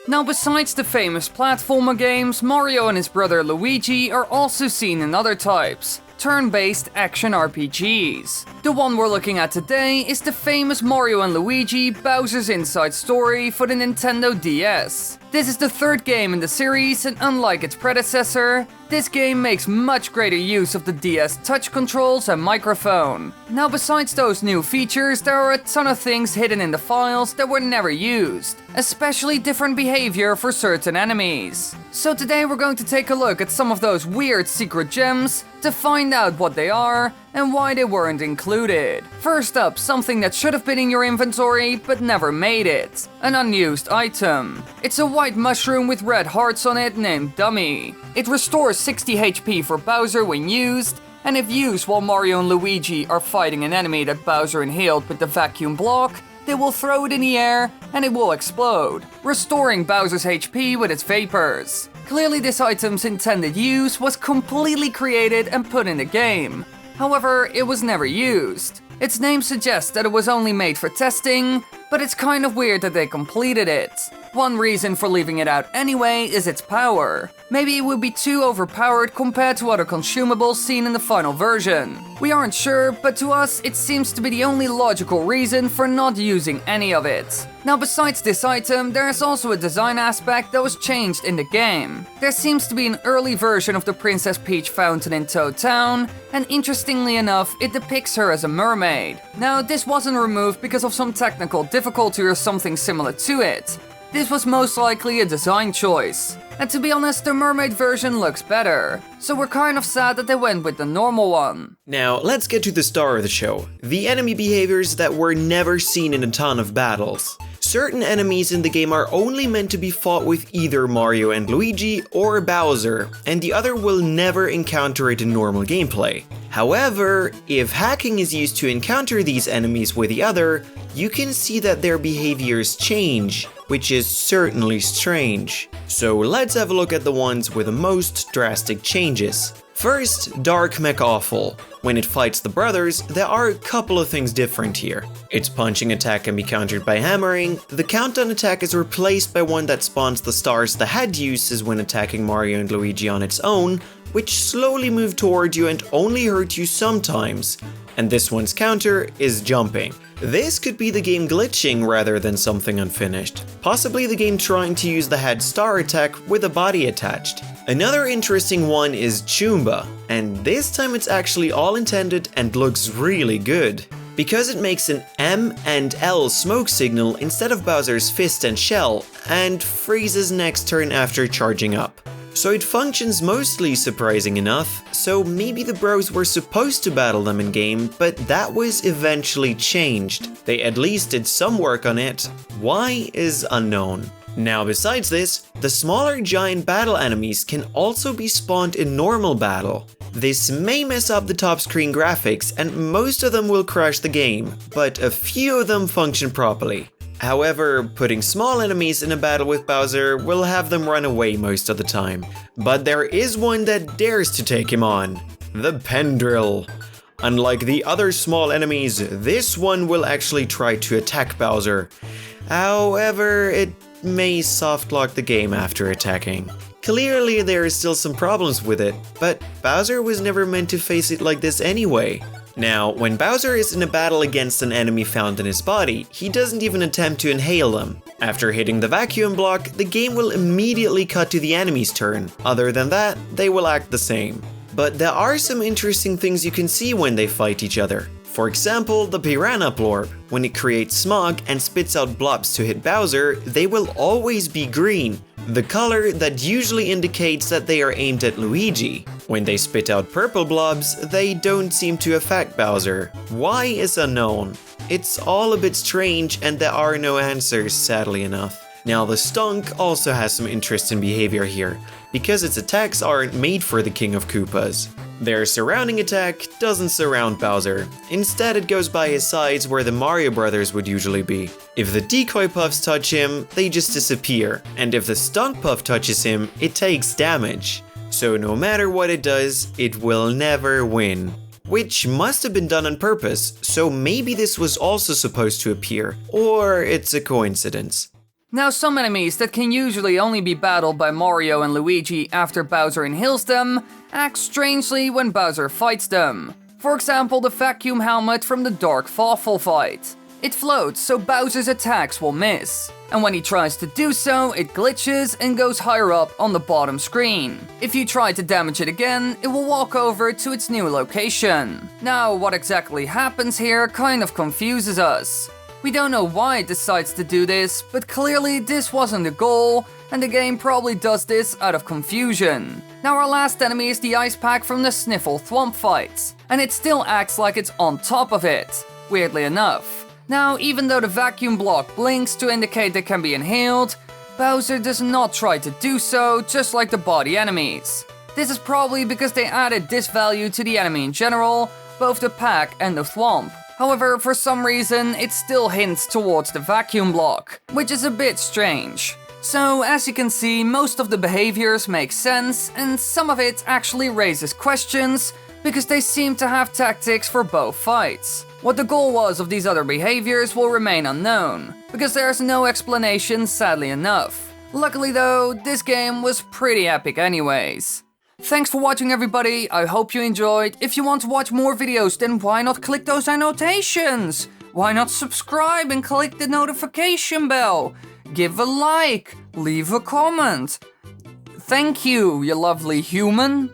Now, besides the famous platformer games, Mario and his brother Luigi are also seen in other types, turn-based action RPGs. The one we're looking at today is the famous Mario and Luigi Bowser's Inside Story for the Nintendo DS. This is the third game in the series, and unlike its predecessor, this game makes much greater use of the DS touch controls and microphone. Now, besides those new features, there are a ton of things hidden in the files that were never used, especially different behavior for certain enemies. So today we're going to take a look at some of those weird secret gems to find out what they are and why they weren't included. First up, something that should have been in your inventory but never made it. An unused item. It's a white mushroom with red hearts on it named Dummy. It restores 60 HP for Bowser when used, and if used while Mario and Luigi are fighting an enemy that Bowser inhaled with the vacuum block, they will throw it in the air and it will explode, restoring Bowser's HP with its vapors. Clearly this item's intended use was completely created and put in the game. However, it was never used. Its name suggests that it was only made for testing, but it's kind of weird that they completed it. One reason for leaving it out anyway is its power. Maybe it would be too overpowered compared to other consumables seen in the final version. We aren't sure, but to us it seems to be the only logical reason for not using any of it. Now, besides this item, there is also a design aspect that was changed in the game. There seems to be an early version of the Princess Peach fountain in Toad Town, and interestingly enough, it depicts her as a mermaid. Now, this wasn't removed because of some technical difficulty or something similar to it. This was most likely a design choice. And to be honest, the mermaid version looks better. So we're kind of sad that they went with the normal one. Now, let's get to the star of the show. The enemy behaviors that were never seen in a ton of battles. Certain enemies in the game are only meant to be fought with either Mario and Luigi or Bowser, and the other will never encounter it in normal gameplay. However, if hacking is used to encounter these enemies with the other, you can see that their behaviors change, which is certainly strange. So let's have a look at the ones with the most drastic changes. First, Dark McAwful. When it fights the brothers, there are a couple of things different here. Its punching attack can be countered by hammering, the countdown attack is replaced by one that spawns the stars the head uses when attacking Mario and Luigi on its own, which slowly move toward you and only hurt you sometimes. And this one's counter is jumping. This could be the game glitching rather than something unfinished. Possibly the game trying to use the head star attack with a body attached. Another interesting one is Jumba, and this time it's actually all intended and looks really good. Because it makes an M and L smoke signal instead of Bowser's fist and shell, and freezes next turn after charging up. So it functions mostly surprising enough, so maybe the bros were supposed to battle them in game, but that was eventually changed. They at least did some work on it. Why is unknown. Now besides this, the smaller giant battle enemies can also be spawned in normal battle. This may mess up the top screen graphics and most of them will crash the game, but a few of them function properly. However, putting small enemies in a battle with Bowser will have them run away most of the time. But there is one that dares to take him on. The Pendrill. Unlike the other small enemies, this one will actually try to attack Bowser. However, it may softlock the game after attacking. Clearly there is still some problems with it, but Bowser was never meant to face it like this anyway. Now, when Bowser is in a battle against an enemy found in his body, he doesn't even attempt to inhale them. After hitting the vacuum block, the game will immediately cut to the enemy's turn. Other than that, they will act the same. But there are some interesting things you can see when they fight each other. For example, the Piranha Plorb. When it creates smog and spits out blobs to hit Bowser, they will always be green, the color that usually indicates that they are aimed at Luigi. When they spit out purple blobs, they don't seem to affect Bowser. Why is unknown. It's all a bit strange and there are no answers, sadly enough. Now the Stunk also has some interesting behavior here, because its attacks aren't made for the King of Koopas. Their surrounding attack doesn't surround Bowser, instead it goes by his sides where the Mario Brothers would usually be. If the Decoy Puffs touch him, they just disappear, and if the Stunk Puff touches him, it takes damage. So no matter what it does, it will never win. Which must have been done on purpose, so maybe this was also supposed to appear, or it's a coincidence. Now, some enemies that can usually only be battled by Mario and Luigi after Bowser inhales them, act strangely when Bowser fights them. For example, the vacuum helmet from the Dark Fawful fight. It floats, so Bowser's attacks will miss. And when he tries to do so, it glitches and goes higher up on the bottom screen. If you try to damage it again, it will walk over to its new location. Now, what exactly happens here kind of confuses us. We don't know why it decides to do this, but clearly this wasn't the goal, and the game probably does this out of confusion. Now, our last enemy is the ice pack from the Sniffle Thwomp fights, and it still acts like it's on top of it, weirdly enough. Now, even though the vacuum block blinks to indicate they can be inhaled, Bowser does not try to do so, just like the body enemies. This is probably because they added this value to the enemy in general, both the pack and the Thwomp. However, for some reason, it still hints towards the vacuum block, which is a bit strange. So, as you can see, most of the behaviors make sense, and some of it actually raises questions, because they seem to have tactics for both fights. What the goal was of these other behaviors will remain unknown, because there's no explanation, sadly enough. Luckily though, this game was pretty epic anyways. Thanks for watching everybody, I hope you enjoyed. If you want to watch more videos, then why not click those annotations? Why not subscribe and click the notification bell? Give a like, leave a comment. Thank you, you lovely human.